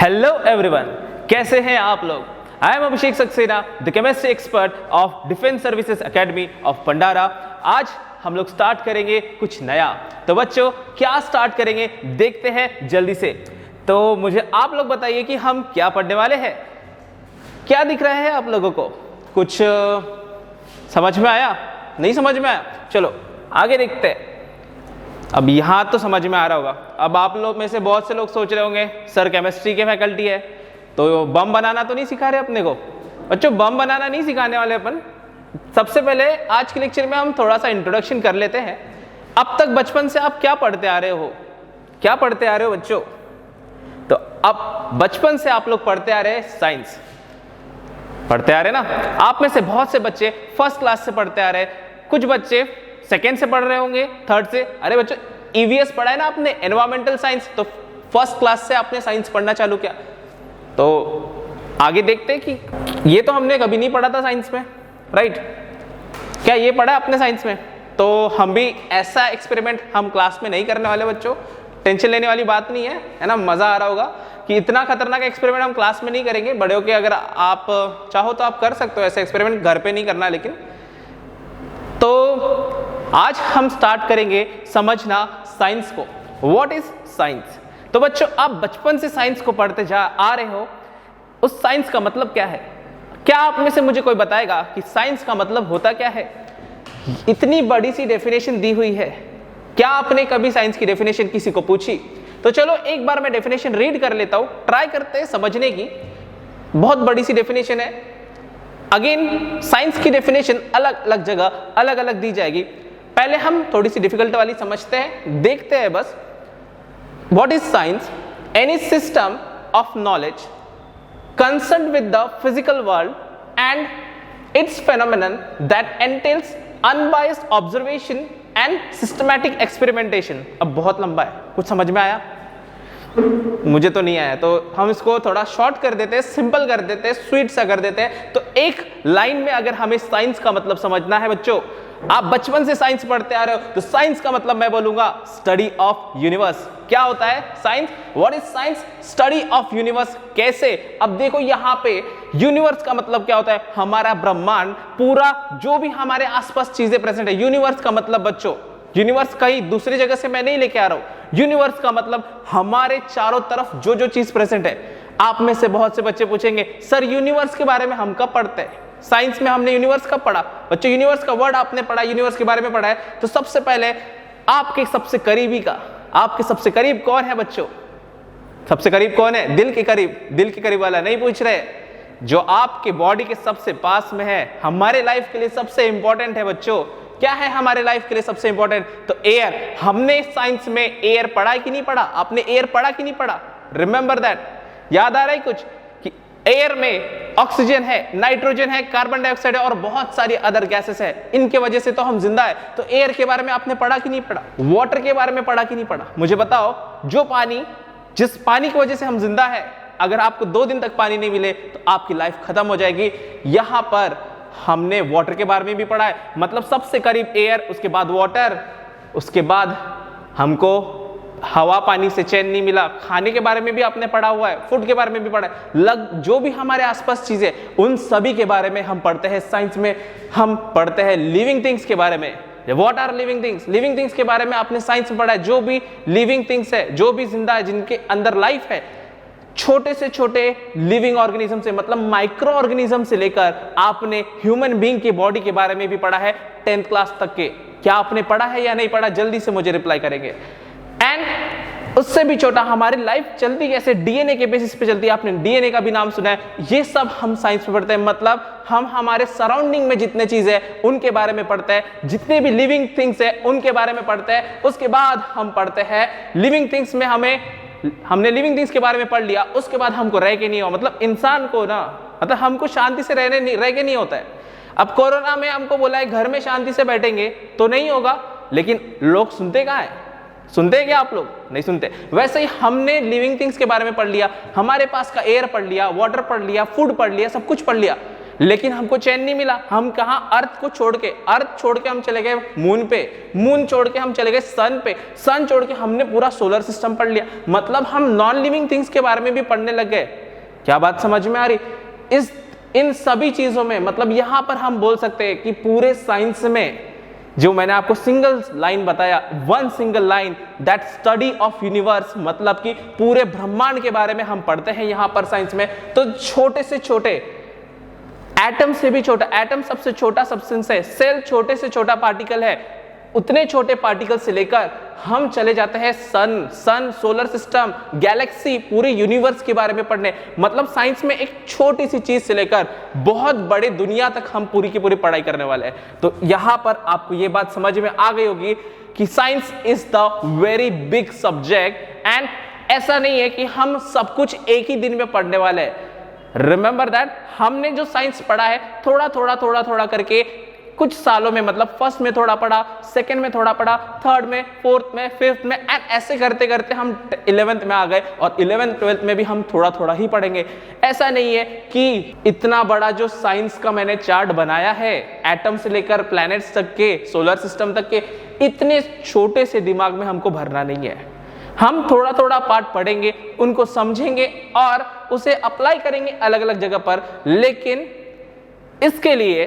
Hello everyone, कैसे हैं आप लोग। I am Abhishek Saxena, the chemistry expert of defence services academy of Bhandara. आज हम लोग स्टार्ट करेंगे कुछ नया। तो बच्चों, क्या स्टार्ट करेंगे देखते हैं जल्दी से। तो मुझे आप लोग बताइए कि हम क्या पढ़ने वाले हैं। क्या दिख रहा है आप लोगों को? कुछ समझ में आया? नहीं समझ में आया? चलो आगे देखते हैं। अब यहाँ तो समझ में आ रहा होगा। अब आप लोग में से बहुत से लोग सोच रहे होंगे सर केमिस्ट्री के फैकल्टी है तो बम बनाना तो नहीं सिखा रहे अपने को। बच्चों, बम बनाना नहीं सिखाने वाले अपन। सबसे पहले आज के लेक्चर में हम थोड़ा सा इंट्रोडक्शन कर लेते हैं। अब तक बचपन से आप क्या पढ़ते आ रहे हो? क्या पढ़ते आ रहे हो बच्चों? तो अब बचपन से आप लोग पढ़ते आ रहे हैं साइंस, पढ़ते आ रहे ना। आप में से बहुत से बच्चे फर्स्ट क्लास से पढ़ते आ रहे हैं, कुछ बच्चे सेकेंड से पढ़ रहे होंगे, थर्ड से। अरे बच्चों, ईवीएस पढ़ा है ना आपने, एनवायरमेंटल साइंस, तो फर्स्ट क्लास से आपने साइंस पढ़ना चालू किया। तो आगे देखते हैं कि ये तो हमने कभी नहीं पढ़ा था साइंस में, राइट? क्या ये पढ़ा आपने साइंस में? तो हम भी ऐसा एक्सपेरिमेंट हम क्लास में नहीं करने वाले बच्चों। टेंशन लेने वाली बात नहीं है ना। मजा आ रहा होगा कि इतना खतरनाक एक्सपेरिमेंट हम क्लास में नहीं करेंगे। बड़े होके अगर आप चाहो तो आप कर सकते हो ऐसा एक्सपेरिमेंट, घर पे नहीं करना। लेकिन तो आज हम स्टार्ट करेंगे समझना साइंस को। What is science? तो बच्चों, आप बचपन से साइंस को पढ़ते आ रहे हो। उस साइंस का मतलब क्या है? क्या आप में से मुझे कोई बताएगा कि साइंस का मतलब होता क्या है? इतनी बड़ी सी डेफिनेशन दी हुई है। क्या आपने कभी साइंस की डेफिनेशन किसी को पूछी? तो चलो एक बार मैं डेफिनेशन रीड कर लेता हूं, ट्राई करते हैं समझने की। बहुत बड़ी सी डेफिनेशन है। अगेन साइंस की डेफिनेशन अलग अलग जगह अलग अलग दी जाएगी। पहले हम थोड़ी सी डिफिकल्ट वाली समझते हैं, देखते हैं बस। What is science? Any system of knowledge concerned with the physical world and it's phenomenon that एंटेल्स unbiased observation and systematic experimentation. अब बहुत लंबा है, कुछ समझ में आया? मुझे तो नहीं आया, तो हम इसको थोड़ा शॉर्ट कर देते हैं, सिंपल कर देते हैं, स्वीट सा कर देते हैं। तो एक लाइन में अगर हमें साइंस का मतलब समझना है बच्चों, आप बचपन से साइंस पढ़ते आ रहे हो, तो साइंस का मतलब मैं बोलूंगा स्टडी ऑफ यूनिवर्स। क्या होता है science? What is science? Study of universe. कैसे? अब देखो यहाँ पे यूनिवर्स का मतलब क्या होता है? हमारा ब्रह्मांड, पूरा जो भी हमारे आसपास चीजें प्रेजेंट है। यूनिवर्स का मतलब बच्चों, यूनिवर्स कहीं दूसरी जगह से मैं नहीं लेके आ रहा हूं। यूनिवर्स का मतलब हमारे चारों तरफ जो जो चीज प्रेजेंट है। आप में से बहुत से बच्चे पूछेंगे सर यूनिवर्स के बारे में हम कब पढ़ते हैं? साइंस में हमने यूनिवर्स कब पढ़ा? बच्चों, यूनिवर्स का वर्ड आपने पढ़ा, यूनिवर्स के बारे में पढ़ा है। तो सबसे पहले आपके सबसे करीबी का, आपके सबसे करीब कौन है बच्चों? सबसे करीब कौन है? दिल के करीब। दिल के करीब वाला नहीं पूछ रहे, जो आपके बॉडी के सबसे पास में है, हमारे लाइफ के लिए सबसे इंपॉर्टेंट है बच्चों। क्या है हमारे लाइफ के लिए सबसे इंपॉर्टेंट? तो एयर। हमने साइंस में एयर पढ़ा है कि नहीं पढ़ा? आपने एयर पढ़ा कि नहीं पढ़ा? Remember that. याद आ रहा है कुछ कि एयर में ऑक्सीजन है, नाइट्रोजन है, कार्बन डाइऑक्साइड है और बहुत सारी अदर गैसेस है। इनके वजह से तो हम जिंदा है। तो एयर के बारे में आपने पढ़ा कि नहीं पढ़ा? वाटर के बारे में पढ़ा कि नहीं पढ़ा? मुझे बताओ, जो पानी, जिस पानी की वजह से हम जिंदा है, अगर आपको 2 दिन तक पानी नहीं मिले तो आपकी लाइफ खत्म हो जाएगी। यहां पर हमने वाटर के बारे में भी पढ़ा है। मतलब सबसे करीब एयर, उसके बाद वाटर, उसके बाद हमको हवा पानी से चैन नहीं मिला। खाने के बारे में भी आपने पढ़ा हुआ है, फूड के बारे में भी पढ़ा है। जो भी हमारे आसपास चीजें, उन सभी के बारे में हम पढ़ते हैं साइंस में। हम पढ़ते हैं लिविंग थिंग्स के बारे में। What are living things? Living things के बारे में आपने साइंस में पढ़ा है। जो भी लिविंग थिंग्स है, जो भी जिंदा है, जिनके अंदर लाइफ है, छोटे से छोटे लिविंग ऑर्गेनिज्म से, मतलब माइक्रो ऑर्गेनिज्म से लेकर आपने ह्यूमन बीइंग की बॉडी के बारे में भी पढ़ा है 10th क्लास तक के। क्या आपने पढ़ा है या नहीं पढ़ा? जल्दी से मुझे रिप्लाई करेंगे। एंड उससे भी छोटा, हमारी लाइफ चलती कैसे? डीएनए के बेसिस पे चलती है। आपने डीएनए का भी नाम सुना है। ये सब हम साइंस में पढ़ते हैं। मतलब हम हमारे सराउंडिंग में जितने चीजें हैं उनके बारे में पढ़ते हैं, जितने भी लिविंग थिंग्स है उनके बारे में पढ़ते हैं। उसके बाद हम पढ़ते हैं लिविंग थिंग्स में, हमने लिविंग थिंग्स के बारे में पढ़ लिया। उसके बाद हमको रह के नहीं हो, मतलब इंसान को ना, मतलब हमको शांति से रह के नहीं होता है। अब कोरोना में हमको बोला है घर में शांति से बैठेंगे तो नहीं होगा, लेकिन लोग सुनते कहाँ है? सुनते हैं क्या आप लोग? नहीं सुनते। वैसे ही हमने लिविंग थिंग्स के बारे में पढ़ लिया, हमारे पास का एयर पढ़ लिया, वाटर पढ़ लिया, फूड पढ़ लिया, सब कुछ पढ़ लिया। लेकिन हमको चैन नहीं मिला। हम कहा अर्थ छोड़ के हम चले गए मून पे, मून छोड़ के हम चले गए सन पे, सन छोड़ के हमने पूरा सोलर सिस्टम पढ़ लिया। मतलब हम नॉन लिविंग थिंग्स के बारे में भी पढ़ने लग गए। क्या बात समझ में आ रही? इन सभी चीजों में मतलब यहां पर हम बोल सकते हैं कि पूरे साइंस में जो मैंने आपको सिंगल लाइन बताया, one single line, that study of universe, मतलब कि पूरे ब्रह्मांड के बारे में हम पढ़ते हैं यहां पर साइंस में। तो छोटे से छोटे एटम से भी छोटा, एटम सबसे छोटा सब्सटेंस है, सेल छोटे से छोटा पार्टिकल है, उतने छोटे पार्टिकल से लेकर हम चले जाते हैं सन, सोलर सिस्टम, गैलेक्सी, पूरे यूनिवर्स के बारे में पढ़ने। मतलब साइंस में एक छोटी सी चीज से लेकर बहुत बड़े दुनिया तक हम पूरी की पूरी पढ़ाई करने वाले हैं। तो यहां पर आपको यह बात समझ में आ गई होगी कि science is the very big subject, and ऐसा नहीं है कि हम सब कुछ एक ही दिन में पढ़ने वाले हैं। रिमेंबर दैट हमने जो साइंस पढ़ा है थोड़ा करके कुछ सालों में, मतलब फर्स्ट में थोड़ा पढ़ा, सेकंड में थोड़ा पढ़ा, थर्ड में, फोर्थ में, फिफ्थ में, एंड ऐसे करते करते हम 11th में आ गए, और 11th 12th में भी हम थोड़ा ही पढ़ेंगे। ऐसा नहीं है कि इतना बड़ा जो साइंस का मैंने चार्ट बनाया है, एटम से लेकर प्लैनेट्स तक के, सोलर सिस्टम तक के, इतने छोटे से दिमाग में हमको भरना नहीं है। हम थोड़ा पार्ट पढ़ेंगे, उनको समझेंगे और उसे अप्लाई करेंगे अलग अलग जगह पर। लेकिन इसके लिए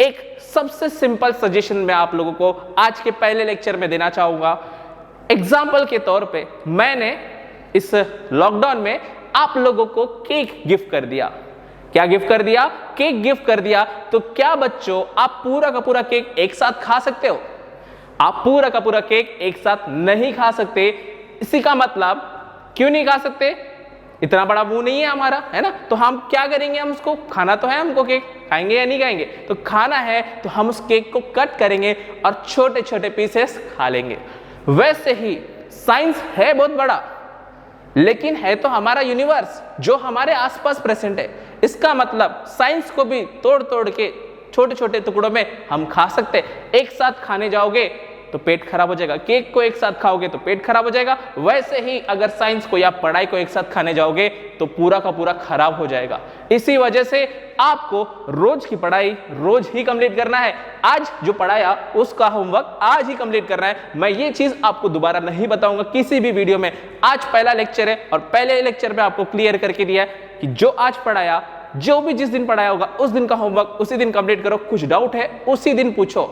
एक सबसे सिंपल सजेशन मैं आप लोगों को आज के पहले लेक्चर में देना चाहूंगा। एग्जाम्पल के तौर पे मैंने इस लॉकडाउन में आप लोगों को केक गिफ्ट कर दिया। क्या गिफ्ट कर दिया? केक गिफ्ट कर दिया। तो क्या बच्चों आप पूरा का पूरा केक एक साथ खा सकते हो? आप पूरा का पूरा केक एक साथ नहीं खा सकते। इसी का मतलब क्यों नहीं खा सकते? इतना बड़ा मुंह नहीं है हमारा, है ना? तो हम क्या करेंगे? हम उसको खाना तो है, हमको केक खाएंगे या नहीं खाएंगे? तो खाना है तो हम उस केक को कट करेंगे और छोटे छोटे पीसेस खा लेंगे। वैसे ही साइंस है बहुत बड़ा, लेकिन है तो हमारा यूनिवर्स जो हमारे आसपास प्रेजेंट है। इसका मतलब साइंस को भी तोड़ के छोटे छोटे टुकड़ों में हम खा सकते। एक साथ खाने जाओगे तो पेट खराब हो जाएगा, केक को एक साथ खाओगे तो पेट खराब हो जाएगा। वैसे ही अगर साइंस को या पढ़ाई को एक साथ खाने जाओगे तो पूरा का पूरा खराब हो जाएगा। इसी वजह से आपको रोज की पढ़ाई रोज ही कंप्लीट करना है। आज जो पढ़ाया उसका होमवर्क आज ही कंप्लीट करना है। मैं ये चीज आपको दोबारा नहीं बताऊंगा किसी भी वीडियो में। आज पहला लेक्चर है और पहले लेक्चर में आपको क्लियर करके दिया है कि जो आज पढ़ाया, जो भी जिस दिन पढ़ाया होगा उस दिन का होमवर्क उसी दिन कंप्लीट करो। कुछ डाउट है उसी दिन पूछो।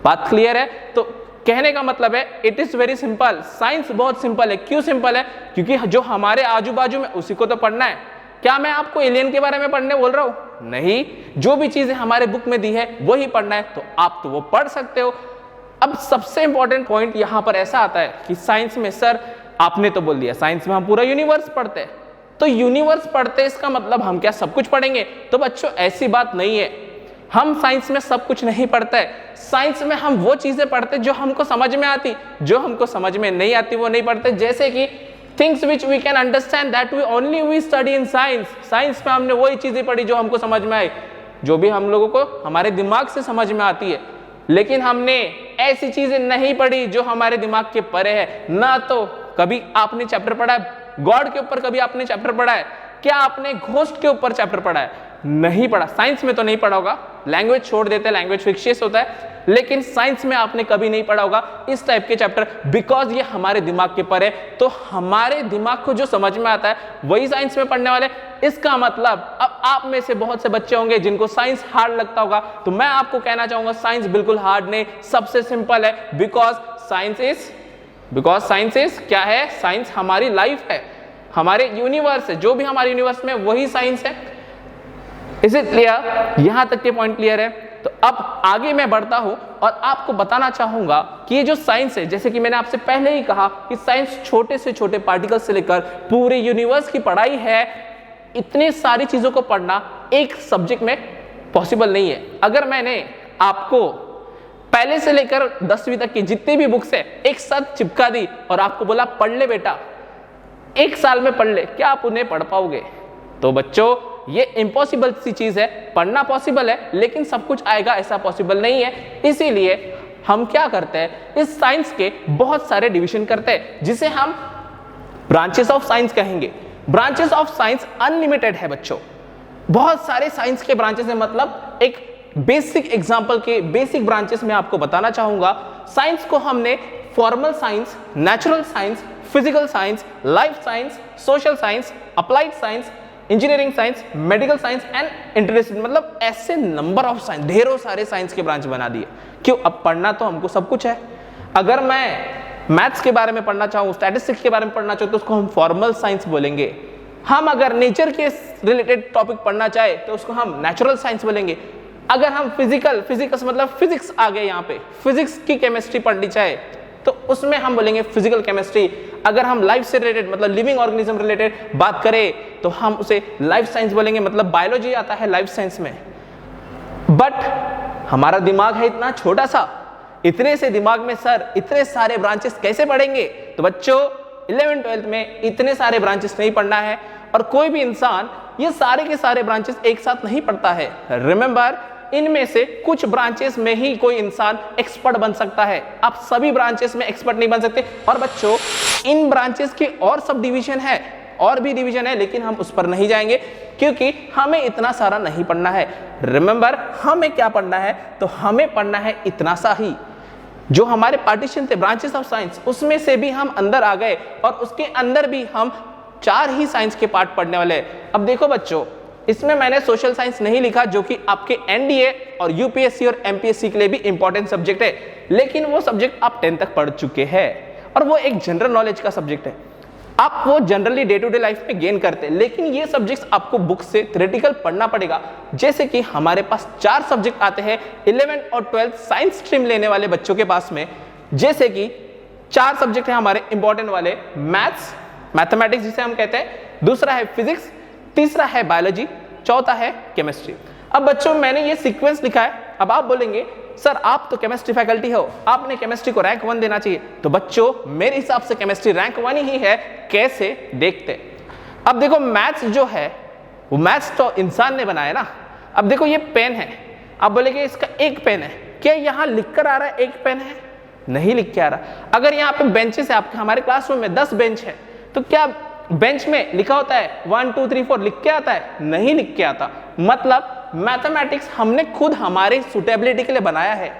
बात क्लियर है? तो कहने का मतलब है it is very simple. Science बहुत सिंपल है। क्यों सिंपल है? क्योंकि जो हमारे आजू बाजू में उसी को तो पढ़ना है। क्या मैं आपको एलियन के बारे में पढ़ने बोल रहा हूं? नहीं, जो भी चीजें हमारे बुक में दी है वही पढ़ना है, तो आप तो वो पढ़ सकते हो। अब सबसे इंपॉर्टेंट पॉइंट यहां पर ऐसा आता है कि साइंस में, सर आपने तो बोल दिया साइंस में हम पूरा यूनिवर्स पढ़ते हैं, तो यूनिवर्स पढ़ते इसका मतलब हम क्या सब कुछ पढ़ेंगे? तो बच्चों ऐसी बात नहीं है। हम साइंस में सब कुछ नहीं पढ़ते। साइंस में हम वो चीजें पढ़ते जो हमको समझ में आती, जो हमको समझ में नहीं आती वो नहीं पढ़ते। जैसे कि things which we can understand that we only we study in science. Science में हमने वही चीजें पढ़ी जो हमको समझ में आई, जो भी हम लोगों को हमारे दिमाग से समझ में आती है। लेकिन हमने ऐसी चीजें नहीं पढ़ी जो हमारे दिमाग के परे है। ना तो कभी आपने चैप्टर पढ़ा है गॉड के ऊपर, कभी आपने चैप्टर पढ़ा है? क्या आपने घोस्ट के ऊपर चैप्टर पढ़ा है? नहीं पढ़ा। साइंस में तो नहीं पढ़ा होगा, लैंग्वेज छोड़ देते हैं, लैंग्वेज फिक्शियस होता है, लेकिन साइंस में आपने कभी नहीं पढ़ा होगा इस टाइप के चैप्टर, बिकॉज ये हमारे दिमाग के पर है। तो हमारे दिमाग को जो समझ में आता है वही साइंस में पढ़ने वाले। इसका मतलब अब आप में से बहुत से बच्चे होंगे जिनको साइंस हार्ड लगता होगा, तो मैं आपको कहना चाहूंगा साइंस बिल्कुल हार्ड नहीं, सबसे सिंपल है। बिकॉज साइंस इज क्या है? साइंस हमारी लाइफ है, हमारे यूनिवर्स है, जो भी हमारे यूनिवर्स में वही साइंस है। Is it clear? यहां तक के पॉइंट क्लियर है? तो अब आगे मैं बढ़ता हूं और आपको बताना चाहूंगा कि ये जो साइंस है, जैसे कि मैंने आपसे पहले ही कहा कि साइंस छोटे से छोटे पार्टिकल से लेकर पूरे यूनिवर्स की पढ़ाई है। इतनी सारी चीजों को पढ़ना एक सब्जेक्ट में पॉसिबल नहीं है। अगर मैंने आपको पहले से लेकर 10वीं तक की जितनी भी बुक्स है एक साथ चिपका दी और आपको बोला पढ़ ले बेटा, एक साल में पढ़ ले, क्या आप उन्हें पढ़ पाओगे? तो बच्चों ये इम्पॉसिबल सी चीज है। पढ़ना पॉसिबल है लेकिन सब कुछ आएगा ऐसा पॉसिबल नहीं है। इसीलिए हम क्या करते हैं, इस साइंस के बहुत सारे डिवीजन करते हैं जिसे हम ब्रांचेस ऑफ साइंस कहेंगे। ब्रांचेस ऑफ साइंस अनलिमिटेड है बच्चों, बहुत सारे साइंस के ब्रांचेस हैं, मतलब एक बेसिक एग्जांपल के बेसिक ब्रांचेस में आपको बताना चाहूंगा। साइंस को हमने formal science, natural science, physical science, life science, social science, applied science, engineering science, medical science and interdisciplinary, मतलब ऐसे नंबर ऑफ साइंस, ढेरों सारे साइंस के ब्रांच बना दिए। क्यों? अब पढ़ना तो हमको सब कुछ है। अगर मैं मैथ्स के बारे में पढ़ना चाहूँ, स्टैटिस्टिक्स के बारे में पढ़ना चाहूँ तो उसको हम फॉर्मल साइंस बोलेंगे। हम अगर नेचर के रिलेटेड टॉपिक पढ़ना चाहे तो उसको हम नेचुरल साइंस बोलेंगे। अगर हम फिजिक्स मतलब फिजिक्स आ गए, यहाँ पे फिजिक्स की केमिस्ट्री पढ़नी चाहे तो उसमें हम बोलेंगे फिजिकल केमिस्ट्री। अगर हम लाइफ से रिलेटेड मतलब लिविंग ऑर्गेनिज्म रिलेटेड बात करें तो हम उसे लाइफ साइंस बोलेंगे, मतलब बायोलॉजी आता है लाइफ साइंस में। बट हमारा दिमाग है इतना छोटा सा, इतने से दिमाग में सर इतने सारे ब्रांचेस कैसे पढ़ेंगे? तो बच्चों 11th-12th में इतने सारे ब्रांचेस नहीं पढ़ना है, और कोई भी इंसान ये सारे के सारे ब्रांचेस एक साथ नहीं पढ़ता है। रिमेंबर, इनमें से कुछ ब्रांचेस में ही कोई इंसान एक्सपर्ट बन सकता है, आप सभी ब्रांचेस में एक्सपर्ट नहीं बन सकते। और बच्चों इन ब्रांचेस के और सब डिवीजन है, और भी डिवीजन है, लेकिन हम उस पर नहीं जाएंगे क्योंकि हमें इतना सारा नहीं पढ़ना है। रिमेंबर, हमें क्या पढ़ना है? तो हमें पढ़ना है इतना सा ही। जो हमारे पार्टीशन थे ब्रांचेस ऑफ साइंस, उसमें से भी हम अंदर आ गए, और उसके अंदर भी हम 4 ही साइंस के पार्ट पढ़ने वाले हैं। अब देखो बच्चों, इसमें मैंने सोशल साइंस नहीं लिखा, जो कि आपके एनडीए और यूपीएससी और एमपीएससी के लिए भी इंपॉर्टेंट सब्जेक्ट है, लेकिन वो सब्जेक्ट आप 10th तक पढ़ चुके हैं और वो एक जनरल नॉलेज का सब्जेक्ट है। आप वो generally day to day life में गेन करते हैं, लेकिन ये सब्जेक्ट्स आपको बुक से थ्योरेटिकल पढ़ना पड़ेगा। जैसे कि हमारे पास 4 सब्जेक्ट आते हैं 11th और 12th साइंस स्ट्रीम लेने वाले बच्चों के पास में। जैसे कि 4 सब्जेक्ट हैं हमारे इंपॉर्टेंट वाले, मैथ्स, मैथमेटिक्स जिसे हम कहते हैं, दूसरा है फिजिक्स, तीसरा है बायोलॉजी, चौथा है केमिस्ट्री। अब बच्चों मैंने ये सीक्वेंस लिखा है। अब आप बोलेंगे सर आप तो केमिस्ट्री फैकल्टी हो, आपने केमिस्ट्री को रैंक 1 देना चाहिए। तो बच्चों मेरे हिसाब से केमिस्ट्री रैंक 1 ही है। कैसे? देखते। अब देखो मैथ्स जो है वो मैथ्स तो इंसान ने बनाया ना। अब देखो ये पेन है, आप बोलेंगे इसका एक पेन है, क्या यहाँ लिख कर आ रहा है एक पेन है? नहीं लिख के आ रहा। अगर यहाँ पे बेंचेस है आपके, हमारे क्लासरूम में 10 बेंच है, तो क्या बेंच में लिखा होता है 1 2 3 4 लिख के आता है? नहीं लिख के आता। मतलब मैथमेटिक्स हमने खुद हमारे सुटेबिलिटी के लिए बनाया है।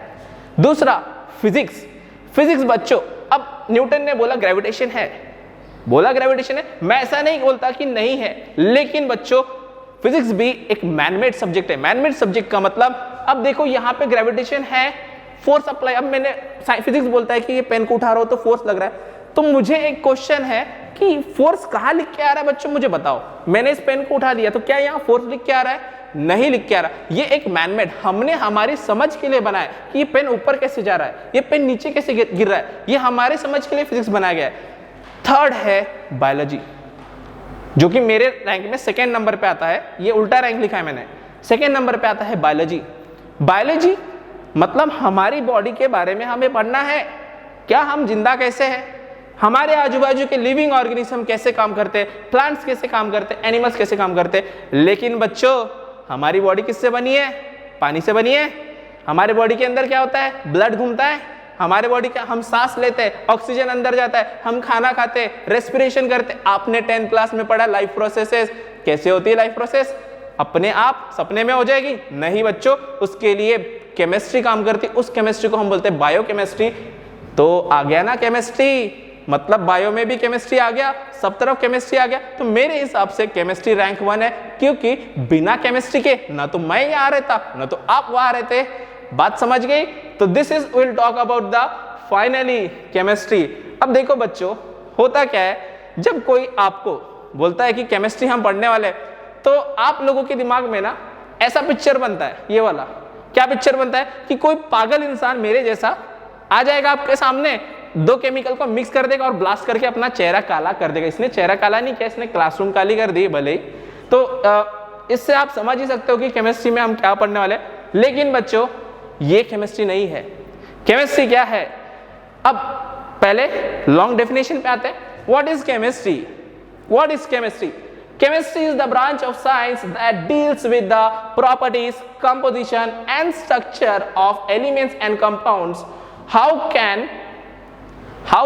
दूसरा फिजिक्स, फिजिक्स बच्चों, अब न्यूटन ने बोला ग्रेविटेशन है, बोला ग्रेविटेशन है, मैं ऐसा नहीं बोलता कि नहीं है, लेकिन बच्चों फिजिक्स भी एक मैनमेड सब्जेक्ट है। मैनमेड सब्जेक्ट का मतलब, अब देखो यहाँ पे ग्रेविटेशन है, फोर्स अप्लाई, अब मैंने फिजिक्स बोलता है कि ये पेन को उठा रहा हो तो फोर्स लग रहा है, तो मुझे एक क्वेश्चन है कि फोर्स कहाँ लिख के आ रहा है? बच्चों मुझे बताओ, मैंने इस पेन को उठा लिया तो क्या यहाँ फोर्स लिख के आ रहा है? नहीं लिख के आ रहा। ये एक मैनमेड, हमने हमारी समझ के लिए बनाया कि ये पेन ऊपर कैसे जा रहा है, ये पेन नीचे कैसे गिर रहा है, ये हमारे समझ के लिए फिजिक्स बनाया गया है। थर्ड है बायोलॉजी, जो कि मेरे रैंक में 2nd नंबर पे आता है, ये उल्टा रैंक लिखा है मैंने, 2nd नंबर पे आता है बायोलॉजी। बायोलॉजी मतलब हमारी बॉडी के बारे में हमें पढ़ना है, क्या हम जिंदा कैसे हैं, हमारे आजू बाजू के लिविंग ऑर्गेनिज्म कैसे काम करते हैं, प्लांट्स कैसे काम करते हैं, एनिमल्स कैसे काम करते हैं। लेकिन बच्चों हमारी बॉडी किससे बनी है? पानी से बनी है। हमारे बॉडी के अंदर क्या होता है? ब्लड घूमता है। हमारे बॉडी का, हम सांस लेते हैं, ऑक्सीजन अंदर जाता है, हम खाना खाते हैं, रेस्पिरेशन करते हैं। आपने 10th क्लास में पढ़ा लाइफ प्रोसेसेस, कैसे होती है लाइफ प्रोसेस? अपने आप सपने में हो जाएगी? नहीं बच्चों, उसके लिए केमिस्ट्री काम करती है, उस केमिस्ट्री को हम बोलते हैं बायोकेमिस्ट्री। तो आ गया ना केमिस्ट्री, मतलब बायो में भी केमिस्ट्री आ गया, सब तरफ केमिस्ट्री आ गया। तो मेरे हिसाब से केमिस्ट्री रैंक 1 है, क्योंकि बिना केमिस्ट्री के ना तो मैं यहाँ रहता ना तो आप वहां रहते। बात समझ गई? तो this is will talk about the finally chemistry. अब देखो बच्चों, होता क्या है, जब कोई आपको बोलता है कि केमिस्ट्री हम पढ़ने वाले, तो आप लोगों के दिमाग में ना ऐसा पिक्चर बनता है, ये वाला। क्या पिक्चर बनता है? कि कोई पागल इंसान मेरे जैसा आ जाएगा आपके सामने, 2 केमिकल को मिक्स कर देगा और ब्लास्ट करके अपना चेहरा काला कर देगा। इसने चेहरा काला नहीं किया, इसने क्लासरूम काली कर दी भले ही। तो इससे आप समझ ही सकते हो कि केमिस्ट्री में हम क्या पढ़ने वाले हैं। लेकिन बच्चों ये केमिस्ट्री नहीं है। केमिस्ट्री क्या है? अब पहले लॉन्ग डेफिनेशन पे आते हैं। What is chemistry? What is chemistry? Chemistry is the branch of science that deals with the properties, composition and structure of elements and compounds. How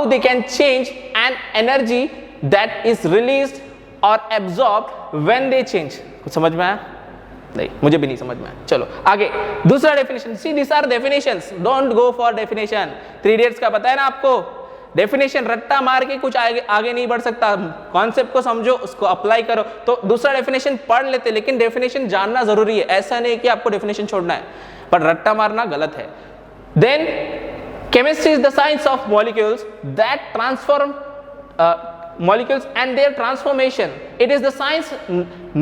they can change an energy that is released or absorbed when they change. कुछ समझ में आया? नहीं, मुझे भी नहीं समझ में आया। चलो आगे दूसरा definition. See this are definitions, don't go for definition. 3 idiots का पता है ना आपको, डेफिनेशन रट्टा मार के कुछ आगे नहीं बढ़ सकता। कॉन्सेप्ट को समझो, उसको अप्लाई करो। तो दूसरा डेफिनेशन पढ़ लेते, लेकिन डेफिनेशन जानना जरूरी है। ऐसा नहीं कि आपको डेफिनेशन छोड़ना है, पर रट्टा मारना गलत है। Then chemistry is the science of molecules that transform molecules and their transformation. It is the science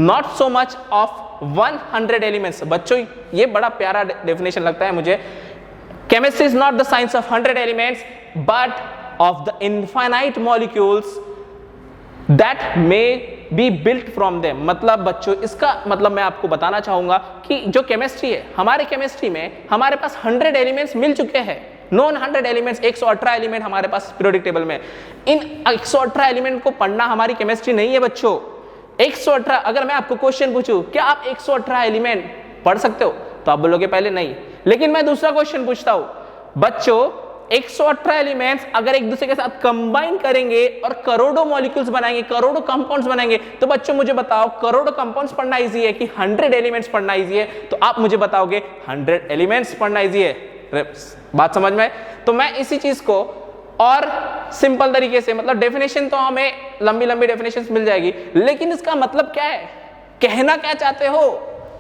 not so much of 100 elements. बच्चों ये बड़ा प्यारा डेफिनेशन लगता है मुझे। Chemistry is not the science of 100 elements but of the infinite molecules that may be built from them. मतलब बच्चों इसका मतलब मैं आपको बताना चाहूंगा कि जो केमिस्ट्री है, हमारे केमिस्ट्री में हमारे पास 100 एलिमेंट्स मिल चुके हैं। नॉन 100 एलिमेंट्स, 118 एलिमेंट हमारे पास पीरियोडिक टेबल में। इन 118 एलिमेंट को पढ़ना हमारी केमिस्ट्री नहीं है बच्चों। 118, अगर मैं आपको क्वेश्चन पूछूं क्या आप 118 एलिमेंट पढ़ सकते हो, तो आप बोलोगे पहले नहीं। लेकिन मैं दूसरा क्वेश्चन पूछता हूं बच्चों, 118 एलिमेंट्स अगर एक दूसरे के साथ कंबाइन करेंगे और करोड़ों मॉलिक्यूल्स बनाएंगे, करोड़ों कंपाउंड्स बनाएंगे, तो बच्चों मुझे बताओ करोड़ों कंपाउंड्स पढ़ना इजी है कि 100 एलिमेंट्स पढ़ना इजी है? तो आप मुझे बताओगे 100 एलिमेंट्स पढ़ना इजी है। बात समझ में? तो मैं इसी चीज को और सिंपल तरीके से, मतलब डेफिनेशन तो हमें लंबी लंबी डेफिनेशंस मिल जाएगी, लेकिन इसका मतलब क्या है, कहना क्या चाहते हो,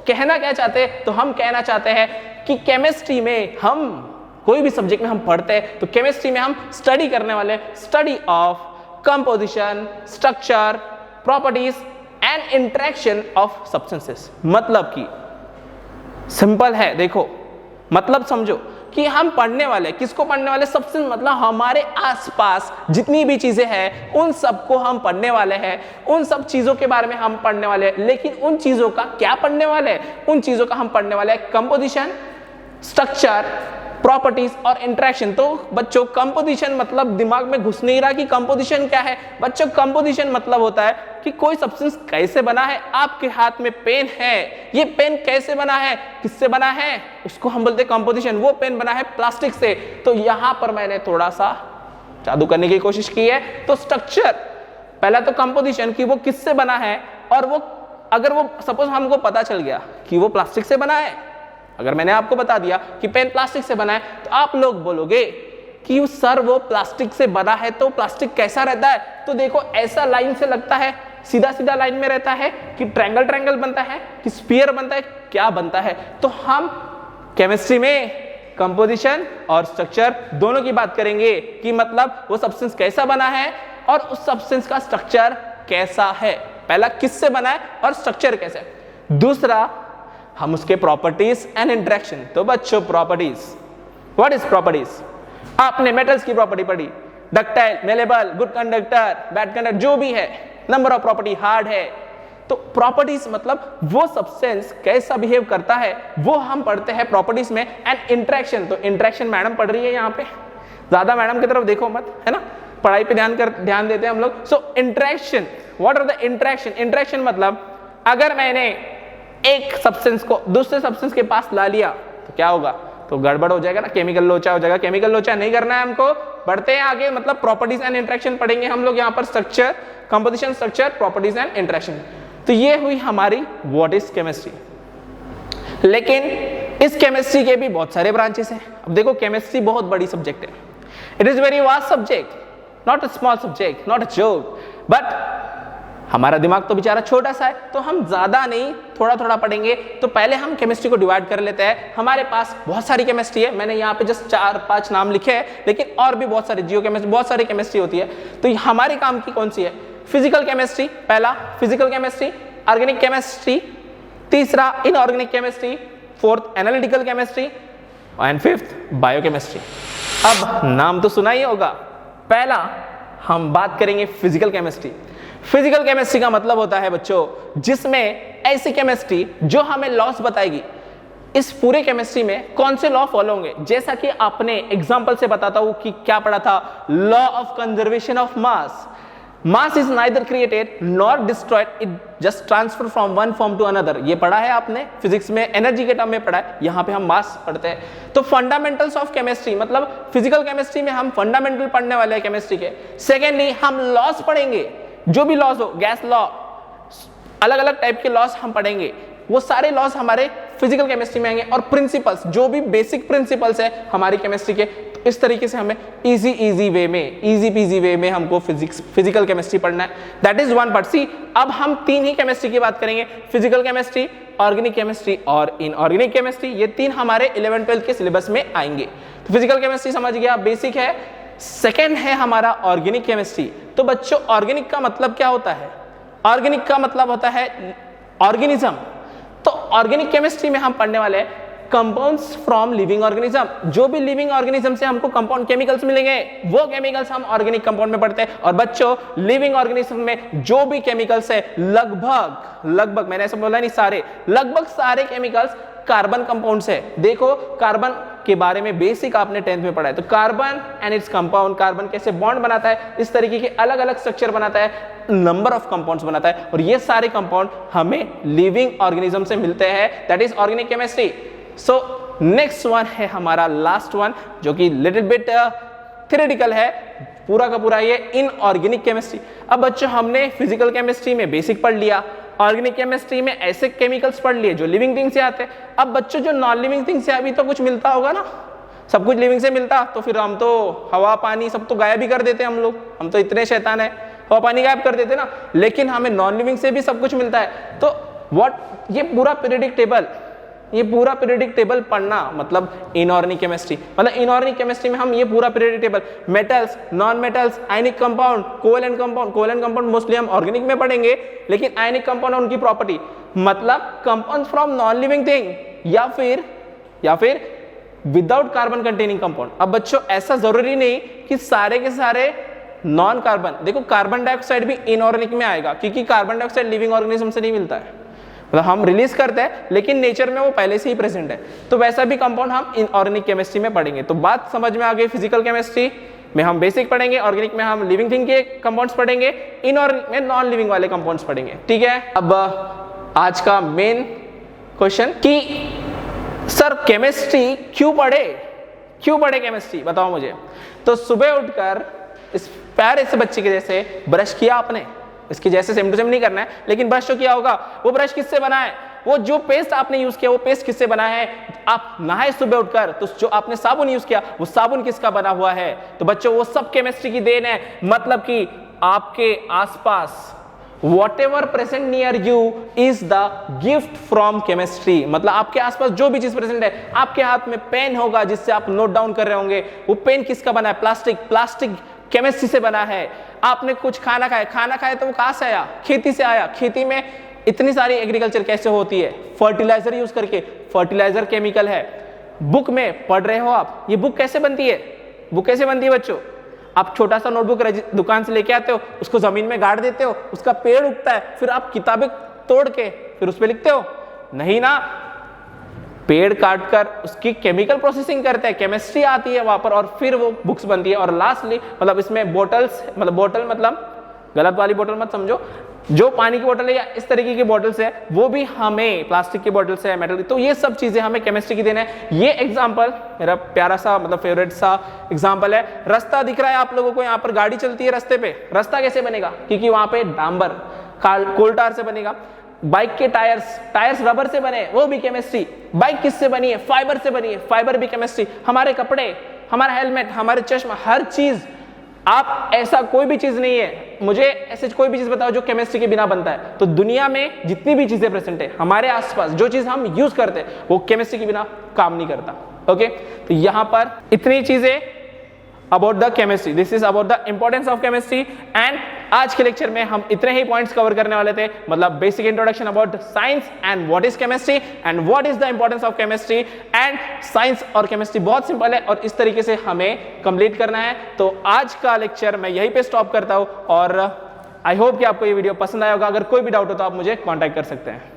कहना क्या चाहते हैं? तो हम कहना चाहते हैं कि केमिस्ट्री में हम कोई भी सब्जेक्ट में हम पढ़ते हैं तो केमिस्ट्री में हम स्टडी करने वाले study of composition, structure, properties and interaction of substances. मतलब कि सिंपल है, देखो मतलब समझो कि हम पढ़ने वाले, किसको पढ़ने वाले? सब्सटेंस, मतलब हमारे आसपास जितनी भी चीजें हैं उन सबको हम पढ़ने वाले हैं, उन सब चीजों के बारे में हम पढ़ने वाले हैं। लेकिन उन चीजों का क्या पढ़ने वाले हैं? उन चीजों का हम पढ़ने वाले हैं कंपोजिशन, स्ट्रक्चर, प्रॉपर्टीज और इंटरेक्शन। तो बच्चों कंपोजिशन मतलब दिमाग में घुस नहीं रहा कि कंपोजिशन क्या है? बच्चों कंपोजिशन मतलब होता है कि कोई सब्सटेंस कैसे बना है। आपके हाथ में पेन है, ये पेन कैसे बना है, किससे बना है, उसको हम बोलते हैं कंपोजिशन। वो पेन बना है प्लास्टिक से। तो यहां पर मैंने थोड़ा सा जादू करने की कोशिश की है। तो स्ट्रक्चर, पहला तो कंपोजिशन कि वो किससे बना है, और वो अगर वो सपोज हमको पता चल गया कि वो प्लास्टिक से बना है, अगर मैंने आपको बता दिया कि पेन प्लास्टिक से बना है, तो आप लोग बोलोगे कि सर वो प्लास्टिक से बना है तो प्लास्टिक कैसा रहता है? तो देखो ऐसा लाइन से लगता है, सीधा सीधा लाइन में रहता है, कि ट्रायंगल ट्रायंगल बनता है, कि स्फीयर बनता है, क्या बनता है? तो हम केमिस्ट्री में कंपोजिशन और स्ट्रक्चर दोनों की बात करेंगे कि मतलब वो सब्सटेंस कैसा बना है और उस सब्सटेंस का स्ट्रक्चर कैसा है। पहला किससे बना है और स्ट्रक्चर कैसा है। दूसरा हम उसके प्रॉपर्टीज एंड इंटरेक्शन। तो बच्चों प्रॉपर्टीज, व्हाट इज प्रॉपर्टीज? आपने मेटल्स की प्रॉपर्टी पढ़ी, ductile, malleable, good conductor, bad conductor, जो भी है, नंबर ऑफ प्रॉपर्टी, हार्ड है। तो प्रॉपर्टीज मतलब वो सब्सटेंस कैसा बिहेव करता है, वो हम पढ़ते हैं प्रॉपर्टीज में। एंड इंटरेक्शन, तो इंटरेक्शन मैडम पढ़ रही है यहाँ पे, ज्यादा मैडम की तरफ देखो मत, है ना, पढ़ाई पे ध्यान देते हैं हम लोग। So interaction, what are the interaction? Interaction मतलब अगर मैंने एक सब्सटेंस को दूसरे सब्सटेंस के पास ला लिया तो क्या होगा? तो गड़बड़ हो जाएगा ना, केमिकल लोचा हो जाएगा। केमिकल लोचा नहीं करना है हमको। बढ़ते हैं आगे, मतलब प्रॉपर्टीज एंड इंटरेक्शन पढ़ेंगे हम लोग यहाँ पर। Structure, composition, structure, properties and interaction. तो ये हुई हमारी व्हाट इज केमिस्ट्री। लेकिन इस केमिस्ट्री के भी बहुत सारे ब्रांचेस हैं। अब देखो केमिस्ट्री बहुत बड़ी सब्जेक्ट है, it is very vast subject, not a small subject, not a joke. But हमारा दिमाग तो बेचारा छोटा सा है, तो हम ज्यादा नहीं थोड़ा थोड़ा पढ़ेंगे। तो पहले हम केमिस्ट्री को डिवाइड कर लेते हैं। हमारे पास बहुत सारी केमिस्ट्री है, मैंने यहाँ पे जस्ट 4-5 नाम लिखे हैं, लेकिन और भी बहुत सारी, जियो केमिस्ट्री, बहुत सारी केमिस्ट्री होती है। तो हमारे काम की कौन सी है? फिजिकल केमिस्ट्री, पहला फिजिकल केमिस्ट्री, ऑर्गेनिक केमिस्ट्री, तीसरा inorganic chemistry, fourth analytical chemistry and fifth biochemistry. अब नाम तो सुना ही होगा। पहला हम बात करेंगे फिजिकल केमिस्ट्री। फिजिकल केमिस्ट्री का मतलब होता है बच्चों जिसमें ऐसी केमिस्ट्री जो हमें लॉस बताएगी। इस पूरे केमिस्ट्री में कौन से लॉ फॉलो होंगे? जैसा कि आपने एग्जांपल से बताता हूं कि क्या पढ़ा था, law of conservation of mass. Mass is neither created nor destroyed, it just transfer from one form to another. ये पढ़ा है आपने फिजिक्स में, एनर्जी के टर्म में पढ़ा है। यहाँ पे हम मास पढ़ते हैं। तो फंडामेंटल्स ऑफ केमिस्ट्री मतलब फिजिकल केमिस्ट्री में हम फंडामेंटल पढ़ने वाले हैं केमिस्ट्री के। सेकेंडली हम लॉस पढ़ेंगे, जो भी लॉस हो, गैस लॉ, अलग अलग टाइप के लॉस हम पढ़ेंगे। वो सारे लॉज हमारे फिजिकल केमिस्ट्री में आएंगे और प्रिंसिपल्स, जो भी बेसिक प्रिंसिपल्स है हमारी केमिस्ट्री के, तो इस तरीके से हमें इजी वे में हमको फिजिकल केमिस्ट्री पढ़ना है। That is one part. See अब हम 3 ही केमिस्ट्री की बात करेंगे, फिजिकल केमिस्ट्री, ऑर्गेनिक केमिस्ट्री और इनऑर्गेनिक केमिस्ट्री। ये 3 हमारे 11th-12th के सिलेबस में आएंगे। तो फिजिकल केमिस्ट्री समझ गया, बेसिक है। सेकेंड है हमारा ऑर्गेनिक केमिस्ट्री। तो बच्चों ऑर्गेनिक का मतलब क्या होता है? ऑर्गेनिक का मतलब होता है ऑर्गेनिज्म। तो ऑर्गेनिक केमिस्ट्री में हम पढ़ने वाले हैं कंपाउंड्स फ्रॉम लिविंग ऑर्गेनिज्म। जो भी लिविंग ऑर्गेनिज्म से हमको कंपाउंड केमिकल्स मिलेंगे वो केमिकल्स हम ऑर्गेनिक कंपाउंड में पढ़ते हैं। और बच्चों लिविंग ऑर्गेनिज्म में जो भी केमिकल्स है लगभग मैंने ऐसा बोला नहीं सारे, लगभग सारे केमिकल्स कार्बन कंपाउंड्स है। देखो कार्बन के बारे में बेसिक आपने 10th में पढ़ा है। तो carbon and its compound, carbon कैसे बॉन्ड बनाता है, इस तरीके के अलग अलग स्ट्रक्चर बनाता है, नंबर ऑफ कंपाउंड्स बनाता है, और ये सारे कंपाउंड हमें लिविंग ऑर्गेनिज्म से मिलते हैं। That is organic chemistry. So next one है हमारा लास्ट वन, जो कि लिटिल बिट थ्योरेटिकल है, पूरा का पूरा ये इनऑर्गेनिक केमिस्ट्री। अब बच्चों हमने फिजिकल केमिस्ट्री में बेसिक पढ़ लिया, ऑर्गेनिक केमिस्ट्री में ऐसे केमिकल्स पढ़ लिए जो लिविंग थिंग से आते हैं। अब बच्चों जो नॉन लिविंग थिंग से अभी तो कुछ मिलता होगा ना, सब कुछ लिविंग से मिलता, तो फिर हम तो हवा पानी सब तो गायब ही कर देते हम लोग, हम तो इतने शैतान है, हवा पानी गायब कर देते ना। लेकिन हमें नॉन लिविंग से भी सब कुछ मिलता है। तो ये पूरा पीरियोडिक टेबल पढ़ना मतलब इनऑर्गेनिक केमिस्ट्री। मतलब इनऑर्गेनिक केमिस्ट्री में हम ये पूरा periodic table, metals, non metals, ionic compound, covalent compound mostly हम ऑर्गेनिक में पढ़ेंगे, लेकिन आयनिक कंपाउंड उनकी प्रॉपर्टी, मतलब compound from non living thing या फिर विदाउट कार्बन कंटेनिंग कंपाउंड। अब बच्चों ऐसा जरूरी नहीं कि सारे के सारे नॉन कार्बन, देखो कार्बन डाइऑक्साइड भी इनऑर्गेनिक में आएगा, क्योंकि कार्बन डाइऑक्साइड लिविंग ऑर्गेनिज्म से नहीं मिलता है, मतलब हम रिलीज करते हैं लेकिन नेचर में वो पहले से ही प्रेजेंट है। तो वैसा भी कंपाउंड हम इनऑर्गेनिक केमिस्ट्री में पढ़ेंगे। तो बात समझ में आ गई, फिजिकल केमिस्ट्री में हम बेसिक पढ़ेंगे, ऑर्गेनिक में हम लिविंग थिंग के कंपाउंड्स पढ़ेंगे, इनऑर्गेनिक में नॉन लिविंग वाले कंपाउंड्स पढ़ेंगे। ठीक है, अब आज का मेन क्वेश्चन कि सर केमिस्ट्री क्यों पढ़े केमिस्ट्री, बताओ मुझे। तो सुबह उठकर इस प्यारे से बच्चे के जैसे ब्रश किया आपने, इसके जैसे सेम टू सेम नहीं करना है, लेकिन ब्रश तो किया होगा। वो ब्रश किससे बना है? वो जो पेस्ट आपने यूज किया वो पेस्ट किससे बना है? आप नहाए सुबह उठकर, तो जो आपने साबुन यूज किया वो साबुन किसका बना हुआ है? तो बच्चों वो सब केमिस्ट्री की देन है। मतलब कि आपके आसपास whatever present near you is the gift from chemistry। मतलब आपके आसपास जो भी चीज प्रेजेंट है, आपके हाथ में पेन होगा जिससे आप नोट डाउन कर रहे होंगे, वो पेन किसका बना है? प्लास्टिक केमिस्ट्री से बना है। आपने कुछ खाना खाया तो वो कहां से आया? खेती से आया। खेती में इतनी सारी एग्रीकल्चर कैसे होती है? फर्टिलाइजर यूज करके, फर्टिलाइजर केमिकल है। बुक में पढ़ रहे हो आप, ये बुक कैसे बनती है बच्चों? आप छोटा सा नोटबुक दुकान से लेके आते हो, उसको जमीन में गाड़ देते हो, उसका पेड़ उगता है, फिर आप किताबें तोड़ के फिर उस पे लिखते हो? नहीं ना, पेड़ काट कर उसकी केमिकल प्रोसेसिंग करते हैं, केमिस्ट्री आती है वहां पर, और फिर वो बुक्स बनती है। और लास्टली मतलब इसमें बोतल मतलब गलत वाली बोतल मत समझो, जो पानी की बोतल है या इस तरीके की बोतल्स है वो भी हमें प्लास्टिक की बोतल से, मेटल की, तो ये सब चीजें हमें केमिस्ट्री की देना है। ये एग्जांपल मेरा प्यारा सा मतलब फेवरेट सा एग्जांपल है। रास्ता दिख रहा है आप लोगों को, यहाँ पर गाड़ी चलती है रास्ते पे, रास्ता कैसे बनेगा? क्योंकि वहां पे डांबर कोल टार से बनेगा। बाइक के टायर्स रबर से बने, वो भी केमिस्ट्री। बाइक किससे बनी है? फाइबर से बनी है, फाइबर भी केमिस्ट्री। हमारे कपड़े, हमारा हेलमेट, हमारे चश्मा, हर चीज, आप ऐसा कोई भी चीज नहीं है, मुझे ऐसे कोई भी चीज बताओ जो केमिस्ट्री के बिना बनता है। तो दुनिया में जितनी भी चीजें प्रेजेंट है हमारे आसपास, जो चीज हम यूज करते हैं वो केमिस्ट्री के बिना काम नहीं करता। ओके, तो यहां पर इतनी चीजें about the chemistry, this is about the importance of chemistry. And आज के लेक्चर में हम इतने ही पॉइंट्स कवर करने वाले थे, मतलब basic introduction about science and what is chemistry and what is the importance of chemistry. And science और केमिस्ट्री बहुत सिंपल है और इस तरीके से हमें कंप्लीट करना है। तो आज का लेक्चर मैं यहीं पे स्टॉप करता हूं और आई होप कि आपको ये वीडियो पसंद आया होगा। अगर कोई भी डाउट हो तो आप मुझे कॉन्टैक्ट कर सकते हैं।